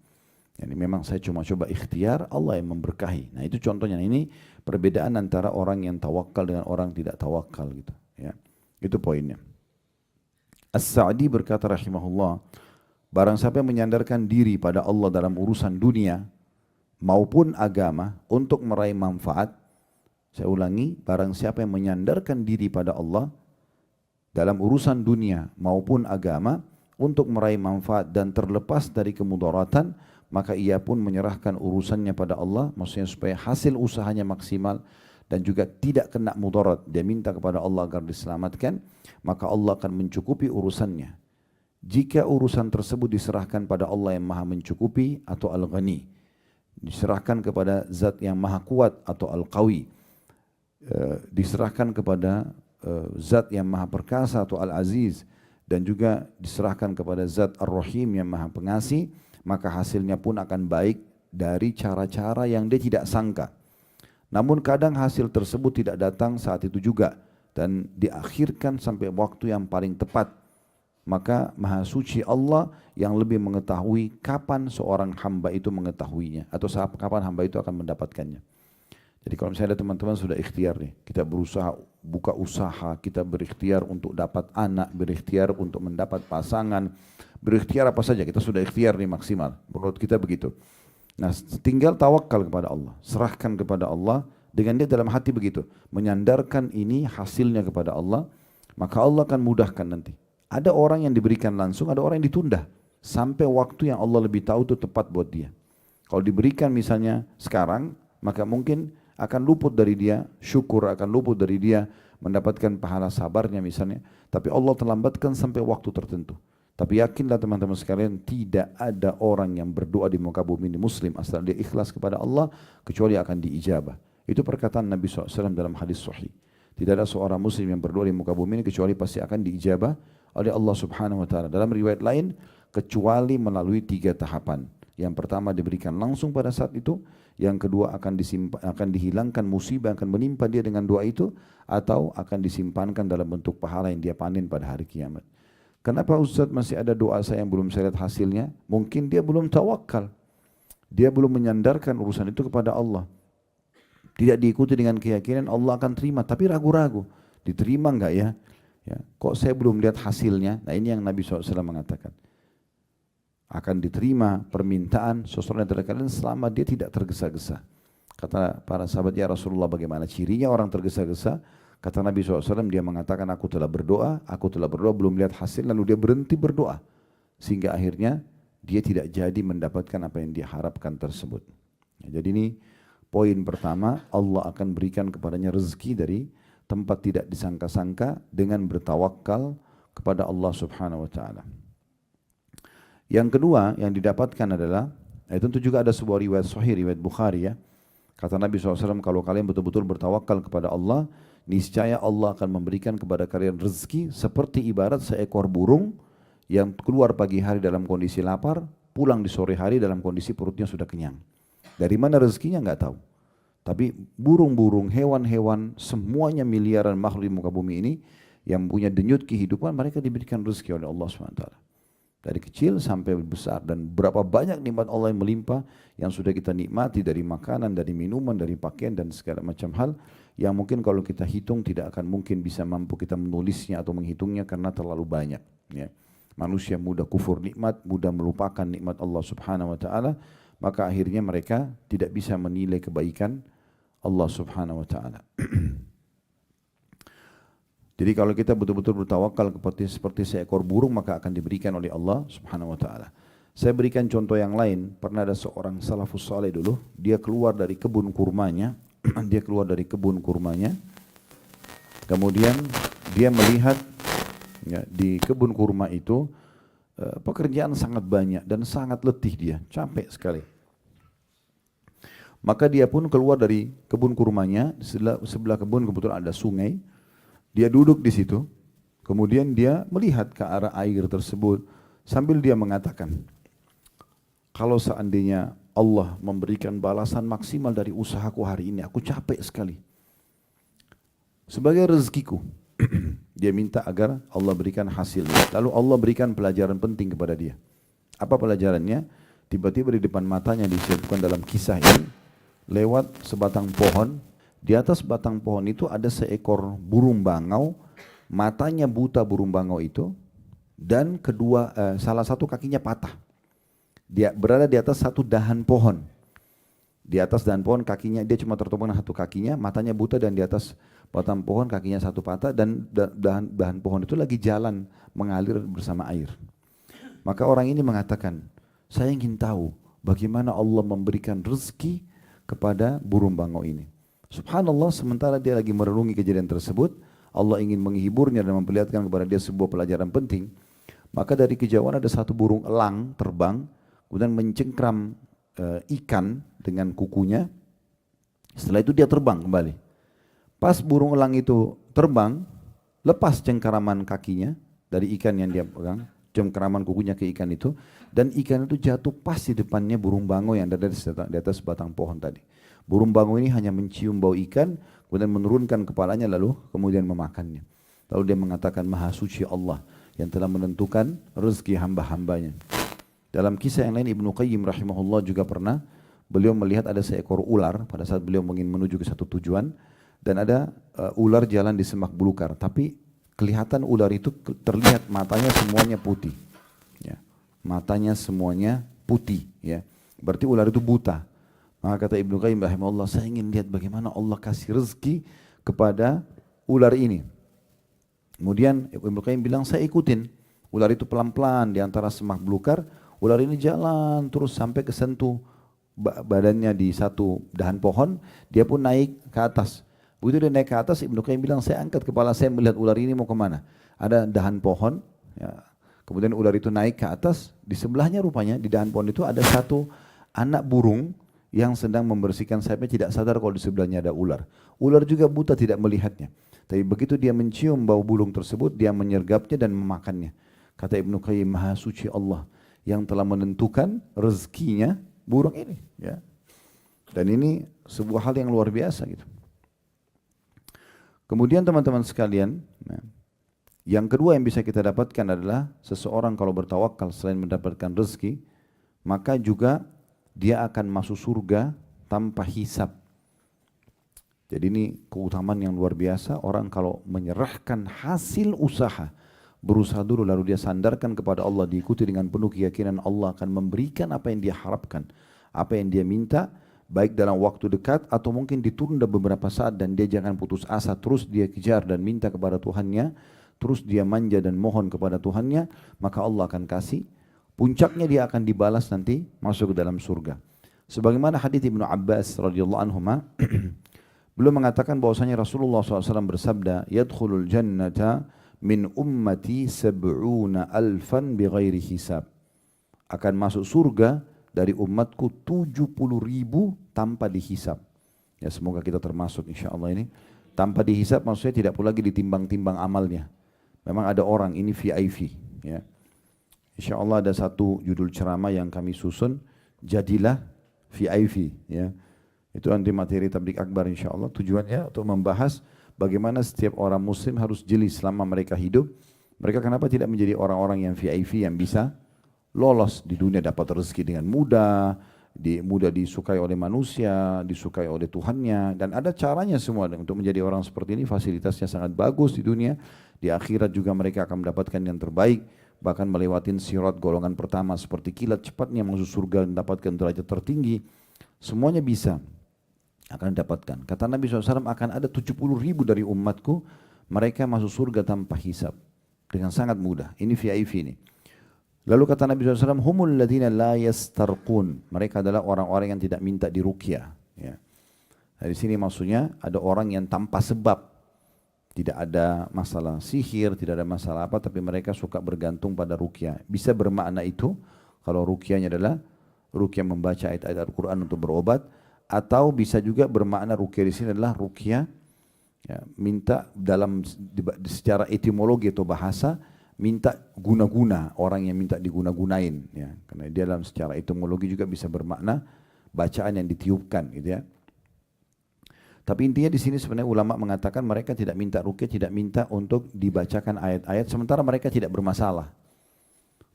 Ini memang saya cuma coba ikhtiar, Allah yang memberkahi. Nah itu contohnya. Nah, ini perbedaan antara orang yang tawakal dengan orang tidak tawakal gitu. Ya, itu poinnya. As-Sa'di berkata rahimahullah, barang siapa yang menyandarkan diri pada Allah dalam urusan dunia maupun agama untuk meraih manfaat, saya ulangi, barang siapa yang menyandarkan diri pada Allah dalam urusan dunia maupun agama untuk meraih manfaat dan terlepas dari kemudaratan, maka ia pun menyerahkan urusannya pada Allah, maksudnya supaya hasil usahanya maksimal dan juga tidak kena mudarat. Dia minta kepada Allah agar diselamatkan, maka Allah akan mencukupi urusannya. Jika urusan tersebut diserahkan pada Allah yang maha mencukupi atau al-ghani, diserahkan kepada zat yang maha kuat atau al-qawi, diserahkan kepada zat yang maha perkasa atau al-aziz, dan juga diserahkan kepada zat ar-rahim yang maha pengasih, maka hasilnya pun akan baik dari cara-cara yang dia tidak sangka. Namun kadang hasil tersebut tidak datang saat itu juga dan diakhirkan sampai waktu yang paling tepat. Maka maha suci Allah yang lebih mengetahui kapan seorang hamba itu mengetahuinya atau kapan hamba itu akan mendapatkannya. Jadi kalau misalnya ada teman-teman sudah ikhtiar nih, kita berusaha buka usaha, kita berikhtiar untuk dapat anak, berikhtiar untuk mendapat pasangan, berikhtiar apa saja, kita sudah ikhtiar nih maksimal. Menurut kita begitu. Nah, tinggal tawakal kepada Allah, serahkan kepada Allah dengan dia dalam hati begitu, menyandarkan ini hasilnya kepada Allah, maka Allah akan mudahkan nanti. Ada orang yang diberikan langsung, ada orang yang ditunda sampai waktu yang Allah lebih tahu itu tepat buat dia. Kalau diberikan misalnya sekarang, maka mungkin akan luput dari dia syukur, akan luput dari dia mendapatkan pahala sabarnya misalnya. Tapi Allah terlambatkan sampai waktu tertentu. Tapi yakinlah teman-teman sekalian, tidak ada orang yang berdoa di muka bumi ini muslim asal dia ikhlas kepada Allah kecuali akan diijabah. Itu perkataan Nabi SAW dalam hadis sahih. Tidak ada seorang muslim yang berdoa di muka bumi ini kecuali pasti akan diijabah oleh Allah Subhanahu wa taala. Dalam riwayat lain, kecuali melalui 3 tahapan. Yang pertama diberikan langsung pada saat itu, yang kedua akan dihilangkan musibah akan menimpa dia dengan doa itu, atau akan disimpankan dalam bentuk pahala yang dia panen pada hari kiamat. Kenapa Ustaz masih ada doa saya yang belum saya lihat hasilnya? Mungkin dia belum tawakal. Dia belum menyandarkan urusan itu kepada Allah. Tidak diikuti dengan keyakinan Allah akan terima, tapi ragu-ragu. Diterima enggak ya? Kok saya belum lihat hasilnya? Nah ini yang Nabi SAW mengatakan. Akan diterima permintaan seseorang dari kalian selama dia tidak tergesa-gesa. Kata para sahabat, ya Rasulullah bagaimana cirinya orang tergesa-gesa? Kata Nabi SAW, dia mengatakan aku telah berdoa, belum lihat hasil, lalu dia berhenti berdoa. Sehingga akhirnya dia tidak jadi mendapatkan apa yang dia harapkan tersebut. Ya, jadi ini poin pertama, Allah akan berikan kepadanya rezeki dari tempat tidak disangka-sangka dengan bertawakal kepada Allah Subhanahu wa taala. Yang kedua yang didapatkan adalah, tentu juga ada sebuah riwayat sahih, riwayat Bukhari ya. Kata Nabi SAW, kalau kalian betul-betul bertawakal kepada Allah, niscaya Allah akan memberikan kepada kalian rezeki seperti ibarat seekor burung yang keluar pagi hari dalam kondisi lapar, pulang di sore hari dalam kondisi perutnya sudah kenyang. Dari mana rezekinya nggak tahu. Tapi burung-burung, hewan-hewan, semuanya miliaran makhluk di muka bumi ini yang punya denyut kehidupan, mereka diberikan rezeki oleh Allah SWT. Dari kecil sampai besar, dan berapa banyak nikmat Allah yang melimpah yang sudah kita nikmati dari makanan, dari minuman, dari pakaian dan segala macam hal yang mungkin kalau kita hitung tidak akan mungkin bisa mampu kita menulisnya atau menghitungnya karena terlalu banyak. Ya. Manusia mudah kufur nikmat, mudah melupakan nikmat Allah Subhanahu wa taala, maka akhirnya mereka tidak bisa menilai kebaikan Allah Subhanahu wa taala. Jadi kalau kita betul-betul bertawakal seperti seekor burung, maka akan diberikan oleh Allah Subhanahu wa taala. Saya berikan contoh yang lain. Pernah ada seorang salafus saleh dulu, dia keluar dari kebun kurmanya, kemudian dia melihat ya, di kebun kurma itu pekerjaan sangat banyak dan sangat letih, dia capek sekali. Maka dia pun keluar dari kebun kurmanya, sebelah kebun kebetulan ada sungai. Dia duduk di situ, kemudian dia melihat ke arah air tersebut sambil dia mengatakan, kalau seandainya Allah memberikan balasan maksimal dari usahaku hari ini, aku capek sekali. Sebagai rezekiku, dia minta agar Allah berikan hasilnya. Lalu Allah berikan pelajaran penting kepada dia. Apa pelajarannya? Tiba-tiba di depan matanya disebutkan dalam kisah ini, lewat sebatang pohon. Di atas batang pohon itu ada seekor burung bangau, matanya buta burung bangau itu, dan salah satu kakinya patah. Dia berada di atas satu dahan pohon. Di atas dahan pohon kakinya, dia cuma tertopang satu kakinya, matanya buta, dan di atas batang pohon kakinya satu patah, dan dahan pohon itu lagi jalan mengalir bersama air. Maka orang ini mengatakan, saya ingin tahu bagaimana Allah memberikan rezeki kepada burung bangau ini. Subhanallah, sementara dia lagi merenungi kejadian tersebut, Allah ingin menghiburnya dan memperlihatkan kepada dia sebuah pelajaran penting. Maka dari kejauhan ada satu burung elang terbang, kemudian mencengkram ikan dengan kukunya. Setelah itu dia terbang kembali. Pas burung elang itu terbang, lepas cengkeraman kakinya dari ikan yang dia pegang, cengkeraman kukunya ke ikan itu, dan ikan itu jatuh pas di depannya burung bangau yang ada di atas batang pohon tadi. Burung bangau ini hanya mencium bau ikan, kemudian menurunkan kepalanya lalu kemudian memakannya. Lalu dia mengatakan, Maha Suci Allah yang telah menentukan rezeki hamba-hambanya. Dalam kisah yang lain, Ibnu Qayyim rahimahullah juga pernah, beliau melihat ada seekor ular pada saat beliau ingin menuju ke satu tujuan, dan ada ular jalan di semak belukar, tapi kelihatan ular itu terlihat matanya semuanya putih. Ya. Matanya semuanya putih. Ya. Berarti ular itu buta. Maka kata Ibnu Qayyim rahimahullah, saya ingin lihat bagaimana Allah kasih rezeki kepada ular ini. Kemudian Ibnu Qayyim bilang, saya ikutin. Ular itu pelan-pelan di antara semak belukar, ular ini jalan terus sampai kesentuh badannya di satu dahan pohon, dia pun naik ke atas. Begitu dia naik ke atas, Ibnu Qayyim bilang, saya angkat kepala saya melihat ular ini mau kemana. Ada dahan pohon, ya. Kemudian ular itu naik ke atas, di sebelahnya rupanya di dahan pohon itu ada satu anak burung yang sedang membersihkan sayapnya, tidak sadar kalau di sebelahnya ada ular. Ular juga buta, tidak melihatnya. Tapi begitu dia mencium bau burung tersebut, dia menyergapnya dan memakannya. Kata Ibnu Qayyim, Maha Suci Allah yang telah menentukan rezekinya burung ini. Ya. Dan ini sebuah hal yang luar biasa gitu. Kemudian teman-teman sekalian, yang kedua yang bisa kita dapatkan adalah seseorang kalau bertawakal selain mendapatkan rezeki, maka juga dia akan masuk surga tanpa hisab. Jadi ini keutamaan yang luar biasa. Orang kalau menyerahkan hasil usaha, berusaha dulu lalu dia sandarkan kepada Allah, diikuti dengan penuh keyakinan Allah akan memberikan apa yang dia harapkan, apa yang dia minta, baik dalam waktu dekat atau mungkin ditunda beberapa saat, dan dia jangan putus asa, terus dia kejar dan minta kepada Tuhannya, terus dia manja dan mohon kepada Tuhannya, maka Allah akan kasih. Puncaknya dia akan dibalas nanti masuk ke dalam surga. Sebagaimana hadits Ibnu Abbas radhiyallahu anhu, beliau mengatakan bahwasanya Rasulullah SAW bersabda, "Yadkhulul jannata min ummati sab'una alfan bighairi hisab." Akan masuk surga dari umatku 70.000 tanpa dihisab. Ya, semoga kita termasuk insyaallah ini. Tanpa dihisab maksudnya tidak pula lagi ditimbang-timbang amalnya. Memang ada orang ini VIP, ya. Insyaallah ada satu judul ceramah yang kami susun, jadilah VIP, ya. Itu anti materi tabligh akbar insyaallah. Tujuannya untuk membahas bagaimana setiap orang muslim harus jeli selama mereka hidup. Mereka kenapa tidak menjadi orang-orang yang VIP yang bisa lolos di dunia, dapat rezeki dengan mudah, mudah disukai oleh manusia, disukai oleh Tuhannya, dan ada caranya semua untuk menjadi orang seperti ini. Fasilitasnya sangat bagus di dunia, di akhirat juga mereka akan mendapatkan yang terbaik, bahkan melewatin sirat golongan pertama seperti kilat cepatnya masuk surga dan mendapatkan derajat tertinggi. Semuanya bisa akan didapatkan. Kata Nabi SAW, akan ada 70.000 dari umatku, mereka masuk surga tanpa hisab dengan sangat mudah. Ini VIP ini. Lalu kata Nabi SAW, humul ladina la yastarqun. Mereka adalah orang-orang yang tidak minta diruqyah. Ya. Dari sini maksudnya ada orang yang tanpa sebab, tidak ada masalah sihir, tidak ada masalah apa, tapi mereka suka bergantung pada ruqyah. Bisa bermakna itu, kalau ruqyahnya adalah ruqyah membaca ayat-ayat Al-Quran untuk berobat, atau bisa juga bermakna ruqyah di sini adalah ruqyah, ya, minta dalam secara etimologi atau bahasa, minta guna-guna, orang yang minta diguna-gunain, ya. Karena dia dalam secara etimologi juga bisa bermakna bacaan yang ditiupkan, gitu ya. Tapi intinya di sini sebenarnya ulama mengatakan mereka tidak minta ruqyah, tidak minta untuk dibacakan ayat-ayat, sementara mereka tidak bermasalah.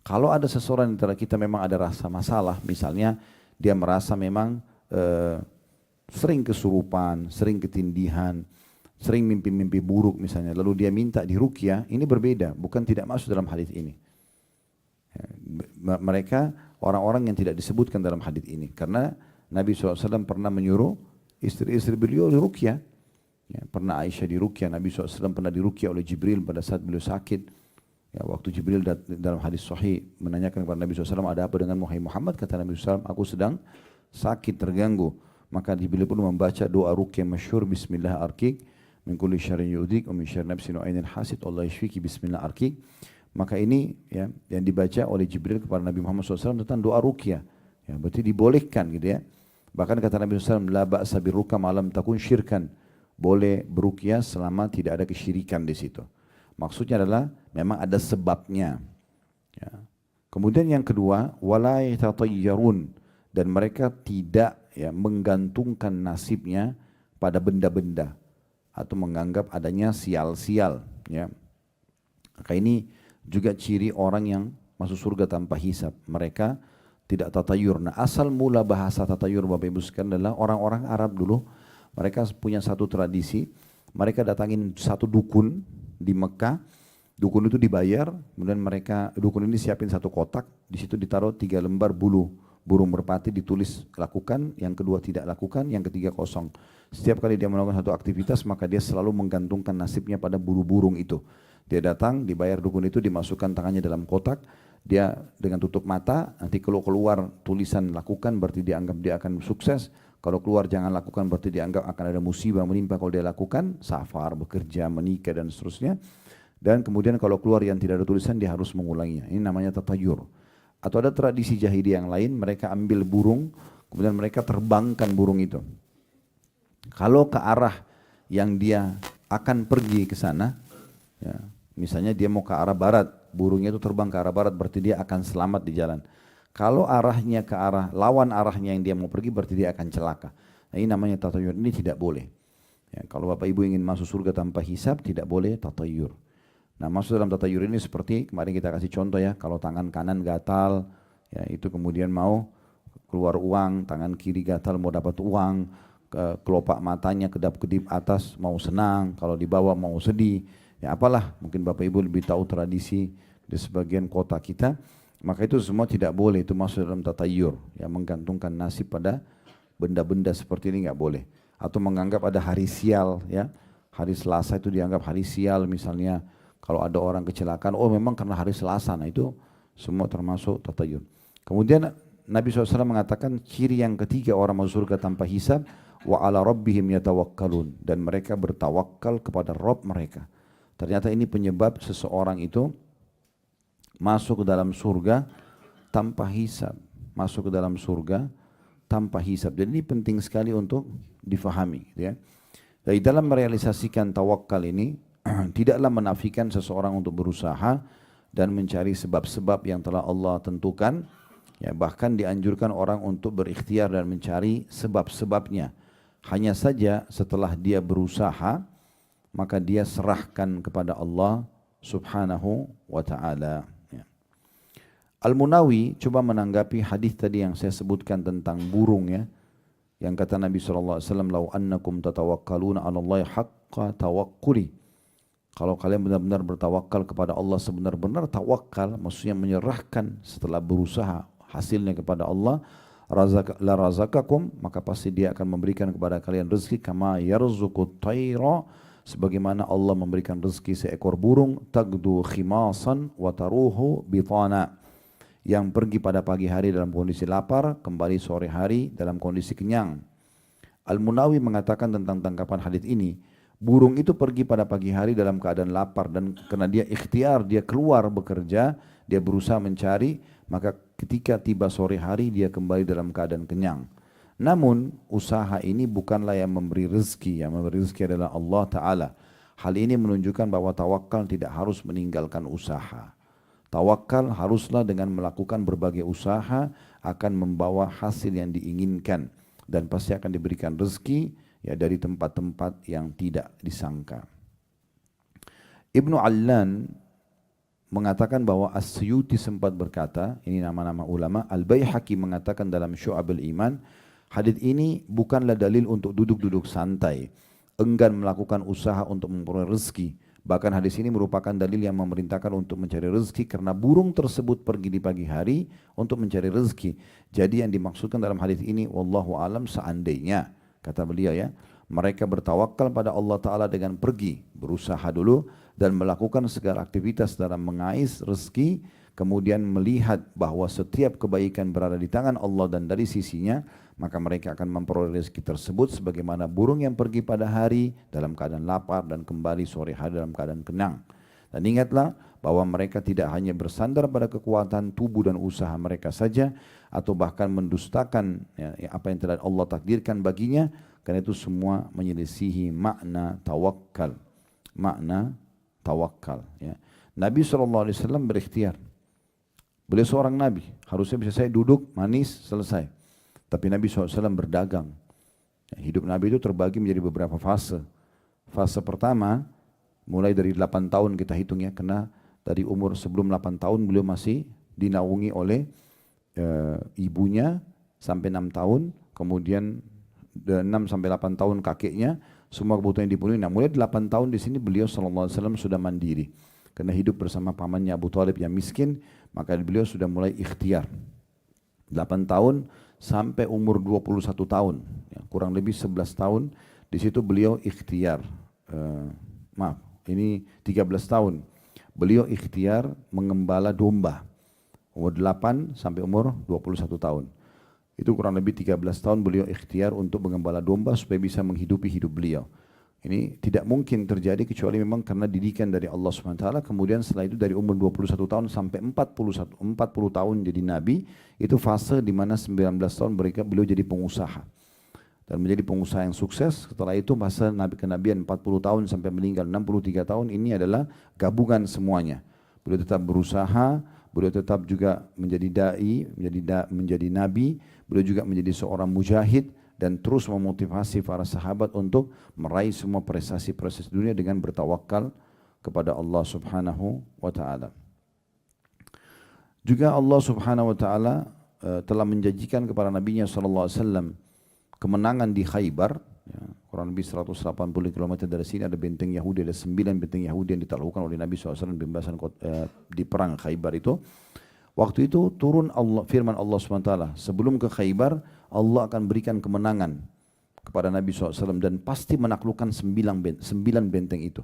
Kalau ada seseorang antara kita memang ada rasa masalah, misalnya dia merasa memang sering kesurupan, sering ketindihan, sering mimpi-mimpi buruk misalnya, lalu dia minta diruqyah, ini berbeda, bukan tidak masuk dalam hadis ini. Mereka orang-orang yang tidak disebutkan dalam hadis ini, karena Nabi SAW pernah menyuruh istri-istri beliau diruqyah. Ya, pernah Aisyah diruqyah, Nabi SAW pernah diruqyah oleh Jibril pada saat beliau sakit. Ya, waktu Jibril dalam hadis sahih menanyakan kepada Nabi SAW, ada apa dengan Muhammad? Kata Nabi SAW, aku sedang sakit, terganggu. Maka Jibril pun membaca doa ruqyah masyhur, Bismillah arkik, min kulli syarrin yu'dhik, wa min syarri nafsin wa ainin hasid, Allah yashfiki, Bismillah arkik. Maka ini ya yang dibaca oleh Jibril kepada Nabi Muhammad SAW tentang doa ruqyah. Ya, berarti dibolehkan gitu ya. Bahkan kata Nabi SAW, la ba'sa birruqyah ma lam takun syirkan. Boleh beruqyah selama tidak ada kesyirikan di situ. Maksudnya adalah memang ada sebabnya. Ya. Kemudian yang kedua, wala yatatayyarun, dan mereka tidak ya menggantungkan nasibnya pada benda-benda atau menganggap adanya sial-sial. Ya. Maka ini juga ciri orang yang masuk surga tanpa hisab. Mereka tidak tatayur. Nah, asal mula bahasa tatayur Bapak Ibu sekalian adalah orang-orang Arab dulu, mereka punya satu tradisi, mereka datangin satu dukun di Mekah, dukun itu dibayar, kemudian dukun ini siapin satu kotak, di situ ditaruh 3 lembar bulu burung merpati, ditulis lakukan, yang kedua tidak lakukan, yang ketiga kosong. Setiap kali dia melakukan satu aktivitas, maka dia selalu menggantungkan nasibnya pada bulu burung itu. Dia datang, dibayar dukun itu, dimasukkan tangannya dalam kotak, dia dengan tutup mata, nanti kalau keluar tulisan lakukan berarti dianggap dia akan sukses, kalau keluar jangan lakukan berarti dianggap akan ada musibah menimpa kalau dia lakukan, safar, bekerja, menikah dan seterusnya. Dan kemudian kalau keluar yang tidak ada tulisan dia harus mengulanginya, ini namanya tatayur. Atau ada tradisi jahiliyah yang lain, mereka ambil burung, kemudian mereka terbangkan burung itu. Kalau ke arah yang dia akan pergi ke sana, ya, misalnya dia mau ke arah barat, burungnya itu terbang ke arah barat, berarti dia akan selamat di jalan. Kalau arahnya ke arah lawan arahnya yang dia mau pergi, berarti dia akan celaka. Nah, ini namanya tatayur, ini tidak boleh. Ya, kalau Bapak Ibu ingin masuk surga tanpa hisab, tidak boleh tatayur. Nah, masuk dalam tatayur ini seperti kemarin kita kasih contoh ya, kalau tangan kanan gatal, ya itu kemudian mau keluar uang, tangan kiri gatal mau dapat uang, kelopak matanya kedap-kedip atas mau senang, kalau di bawah mau sedih. Ya apalah, mungkin Bapak Ibu lebih tahu tradisi di sebagian kota kita, maka itu semua tidak boleh, itu masuk dalam tatayur, ya menggantungkan nasib pada benda-benda seperti ini nggak boleh. Atau menganggap ada hari sial, ya. Hari Selasa itu dianggap hari sial misalnya. Kalau ada orang kecelakaan, oh memang karena hari Selasa, nah itu semua termasuk tatayun. Kemudian Nabi SAW mengatakan ciri yang ketiga orang masuk surga tanpa hisab, wa ala rabbihim yatawakkalun, dan mereka bertawakal kepada Rabb mereka. Ternyata ini penyebab seseorang itu masuk ke dalam surga tanpa hisab, masuk ke dalam surga tanpa hisab. Jadi ini penting sekali untuk difahami, ya. Dari dalam merealisasikan tawakal ini tidaklah menafikan seseorang untuk berusaha dan mencari sebab-sebab yang telah Allah tentukan, ya, bahkan dianjurkan orang untuk berikhtiar dan mencari sebab-sebabnya. Hanya saja setelah dia berusaha, maka dia serahkan kepada Allah subhanahu wa ta'ala. Ya. Al-Munawi coba menanggapi hadis tadi yang saya sebutkan tentang burung, ya, yang kata Nabi SAW, "Lau annakum tatawakkaluna 'ala Allahi haqqa tawakkuli." Kalau kalian benar-benar bertawakal kepada Allah sebenar-benar tawakal, maksudnya menyerahkan setelah berusaha hasilnya kepada Allah, la razaqakum, maka pasti Dia akan memberikan kepada kalian rezeki kama yarzuqut tayra, sebagaimana Allah memberikan rezeki seekor burung, tagdu khimasan wa taruhu bitana, yang pergi pada pagi hari dalam kondisi lapar, kembali sore hari dalam kondisi kenyang. Al-Munawi mengatakan tentang tangkapan hadis ini, burung itu pergi pada pagi hari dalam keadaan lapar, dan karena dia ikhtiar, dia keluar bekerja, dia berusaha mencari, maka ketika tiba sore hari dia kembali dalam keadaan kenyang. Namun usaha ini bukanlah yang memberi rezeki, yang memberi rezeki adalah Allah Ta'ala. Hal ini menunjukkan bahwa tawakal tidak harus meninggalkan usaha. Tawakal haruslah dengan melakukan berbagai usaha akan membawa hasil yang diinginkan, dan pasti akan diberikan rezeki, ya, dari tempat-tempat yang tidak disangka. Ibnu Allan mengatakan bahwa As-Suyuti sempat berkata, ini nama-nama ulama, Al-Baihaqi mengatakan dalam Syu'abul Iman, hadits ini bukanlah dalil untuk duduk-duduk santai, enggan melakukan usaha untuk memperoleh rezeki. Bahkan hadis ini merupakan dalil yang memerintahkan untuk mencari rezeki, karena burung tersebut pergi di pagi hari untuk mencari rezeki. Jadi yang dimaksudkan dalam hadis ini, wallahu alam, seandainya, kata beliau, ya, mereka bertawakal pada Allah Ta'ala dengan pergi, berusaha dulu, dan melakukan segala aktivitas dalam mengais rezeki, kemudian melihat bahwa setiap kebaikan berada di tangan Allah dan dari sisinya, maka mereka akan memperoleh rezeki tersebut sebagaimana burung yang pergi pada hari dalam keadaan lapar dan kembali sore hari dalam keadaan kenyang. Dan ingatlah bahwa mereka tidak hanya bersandar pada kekuatan tubuh dan usaha mereka saja, atau bahkan mendustakan, ya, apa yang telah Allah takdirkan baginya, karena itu semua menyelisihi makna tawakal. Makna tawakal, ya. Nabi SAW berikhtiar. Beliau seorang Nabi, harusnya bisa saya duduk, manis, selesai. Tapi Nabi SAW berdagang. Hidup Nabi itu terbagi menjadi beberapa fase. Fase pertama, mulai dari 8 tahun kita hitung, ya, karena dari umur sebelum 8 tahun beliau masih dinaungi oleh ibunya sampai 6 tahun, kemudian 6 sampai 8 tahun kakeknya, semua kebutuhan dipenuhi. Nah, mulai 8 tahun di sini beliau SAW sudah mandiri. Karena hidup bersama pamannya Abu Thalib yang miskin, maka beliau sudah mulai ikhtiar. 8 tahun sampai umur 21 tahun, ya, kurang lebih 11 tahun, di situ beliau ikhtiar. Ini 13 tahun. Beliau ikhtiar mengembala domba. Umur 8 sampai umur 21 tahun. Itu kurang lebih 13 tahun beliau ikhtiar untuk mengembala domba supaya bisa menghidupi hidup beliau. Ini tidak mungkin terjadi kecuali memang karena didikan dari Allah SWT. Kemudian setelah itu dari umur 21 tahun sampai 40 tahun jadi Nabi, itu fase di mana 19 tahun beliau jadi pengusaha. Dan menjadi pengusaha yang sukses. Setelah itu masa Nabi kenabian 40 tahun sampai meninggal 63 tahun, ini adalah gabungan semuanya. Beliau tetap berusaha, beliau tetap juga menjadi da'i, menjadi nabi, beliau juga menjadi seorang mujahid, dan terus memotivasi para sahabat untuk meraih semua prestasi-prestasi dunia dengan bertawakal kepada Allah Subhanahu wa Ta'ala. Juga Allah Subhanahu wa Ta'ala telah menjanjikan kepada Nabi-Nya SAW kemenangan di Khaybar, ya, kurang lebih 180 km dari sini ada benteng Yahudi, ada 9 benteng Yahudi yang ditaklukkan oleh Nabi SAW di perang Khaybar itu. Waktu itu turun firman Allah SWT, sebelum ke Khaybar, Allah akan berikan kemenangan kepada Nabi SAW dan pasti menaklukkan 9 benteng itu.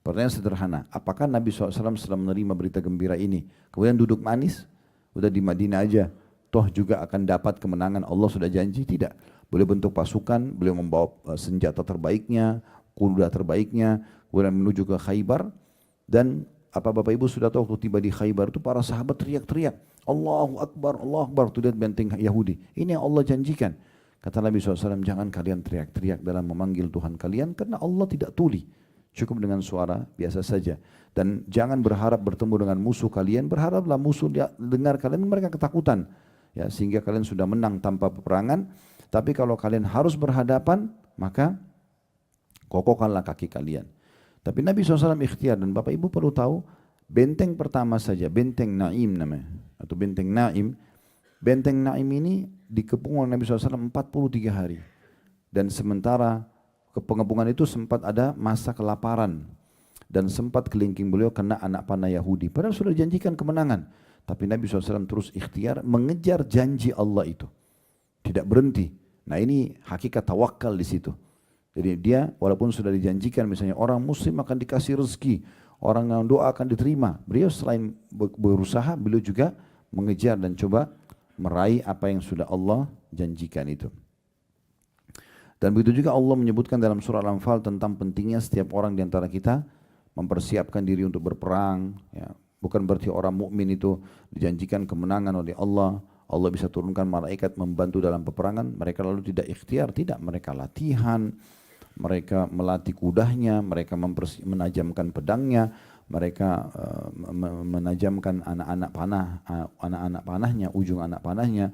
Pertanyaan sederhana, apakah Nabi SAW setelah menerima berita gembira ini, kemudian duduk manis, udah di Madinah aja, toh juga akan dapat kemenangan, Allah sudah janji? Tidak. Beliau bentuk pasukan, beliau membawa senjata terbaiknya, kuda terbaiknya, kemudian menuju ke Khaybar. Dan apa Bapak Ibu sudah tahu waktu tiba di Khaybar itu para sahabat teriak-teriak, Allahu Akbar, Allahu Akbar, tuh lihat benteng Yahudi. Ini yang Allah janjikan. Kata Nabi SAW, jangan kalian teriak-teriak dalam memanggil Tuhan kalian, karena Allah tidak tuli. Cukup dengan suara biasa saja. Dan jangan berharap bertemu dengan musuh kalian, berharaplah musuh dengar kalian, mereka ketakutan. Ya, sehingga kalian sudah menang tanpa peperangan. Tapi kalau kalian harus berhadapan, maka kokohkanlah kaki kalian. Tapi Nabi SAW ikhtiar, dan Bapak Ibu perlu tahu, benteng pertama saja, benteng Naim namanya, atau benteng Naim. Benteng Naim ini dikepung oleh Nabi SAW 43 hari. Dan sementara pengepungan itu sempat ada masa kelaparan. Dan sempat kelingking beliau kena anak panah Yahudi. Padahal sudah dijanjikan kemenangan. Tapi Nabi SAW terus ikhtiar mengejar janji Allah itu. Tidak berhenti. Nah ini hakikat tawakal di situ. Jadi dia walaupun sudah dijanjikan misalnya orang muslim akan dikasih rezeki, orang yang doa akan diterima. Beliau selain berusaha, beliau juga mengejar dan coba meraih apa yang sudah Allah janjikan itu. Dan begitu juga Allah menyebutkan dalam surah Al-Anfal tentang pentingnya setiap orang di antara kita mempersiapkan diri untuk berperang. Ya. Bukan berarti orang mukmin itu dijanjikan kemenangan oleh Allah. Allah bisa turunkan malaikat membantu dalam peperangan. Mereka lalu tidak ikhtiar, tidak. Mereka latihan, mereka melatih kudanya, mereka menajamkan pedangnya, mereka menajamkan anak-anak panahnya, ujung anak panahnya,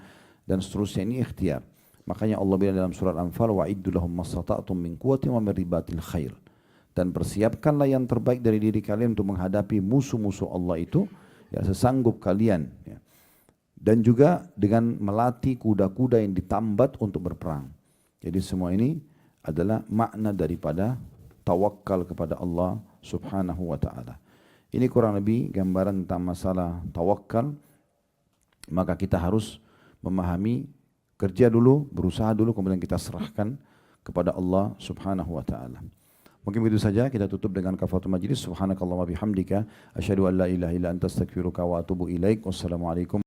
dan seterusnya. Ini ikhtiar. Makanya Allah bilang dalam surat Anfal, wa'iddu lahum mastata'tum min quwwatin wa min ribatil khair. Dan persiapkanlah yang terbaik dari diri kalian untuk menghadapi musuh-musuh Allah itu, ya sesanggup kalian. Ya. Dan juga dengan melatih kuda-kuda yang ditambat untuk berperang. Jadi semua ini adalah makna daripada tawakal kepada Allah Subhanahu wa ta'ala. Ini kurang lebih gambaran tentang masalah tawakal. Maka kita harus memahami, kerja dulu, berusaha dulu, kemudian kita serahkan kepada Allah Subhanahu wa ta'ala. Mungkin begitu saja, kita tutup dengan kafaratul majlis. Subhanakallahumma bihamdika asyhadu an la ilaha illa anta astaghfiruka wa atubu ilaik. Wassalamualaikum